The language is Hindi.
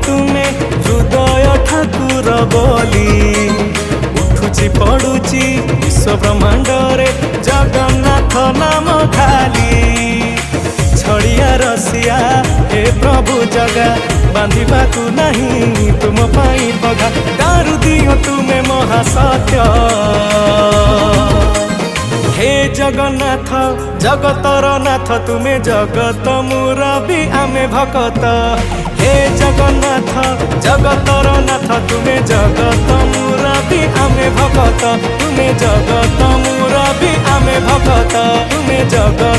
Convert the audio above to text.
तुमे हृदय ठाकुर बोली उठुची पड़ुची विश्व ब्रह्मांड रे जगन्नाथ नाम खाली छड़िया रसिया हे प्रभु जगा बांधिबा तू नहीं तुम पाई पगा दारु दियो तुमे महासत्य हे जगन्नाथ जगतर नाथ तुमे जगत मुरबी आमे भकत हे जगन्नाथ जगतर नाथ तुमे जगत मुरबी आमे भकत तुमे जगत मुरबी आमे भकत तुमे जगत